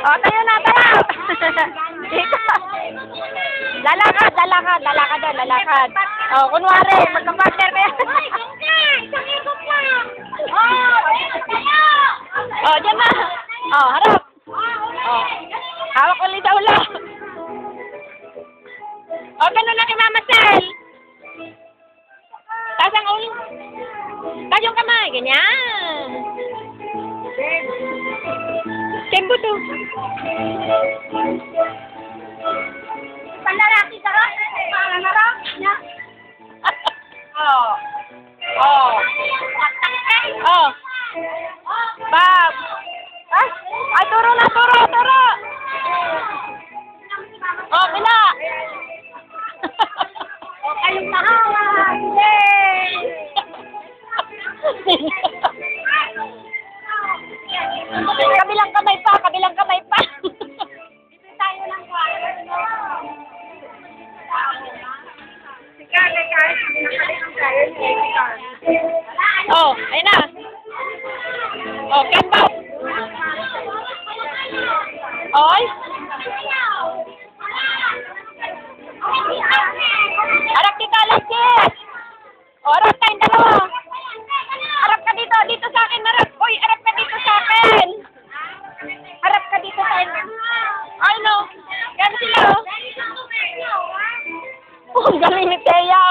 O, tayo na, tara! Dito. Lalakad, lalakad, lalakad doon, lalakad. O, kunwari, magka-partner kayo. O, dyan na. O, harap. O, hawak ulit sa ulo. O, ganun na kay Mama Sel. Taas ang ulo. Taas yung kamay, ganyan. Tempo to. Panlalaki ka rin? Para na rin? Oh. Oh. Oh. Bob. Ah, ay, turo na, turo, turo. Oh, bila. O kayong mahawa! Yay! Kabilang kamay pa, kabilang kamay pa. Dito tayo ng kwarto. Si Kale, kahit nakalimang tayo, si Kale. Oh, ayun na. Oh, Kemba. Oy. Harap kita, Alexis. O, harap tayong dalawa. Harap ka dito, dito sa akin, harap. Uy, harap ka dito sa akin. Harap ka dito sa akin. Ay, no. Yan sila, oh. Oh, galing ni Teya.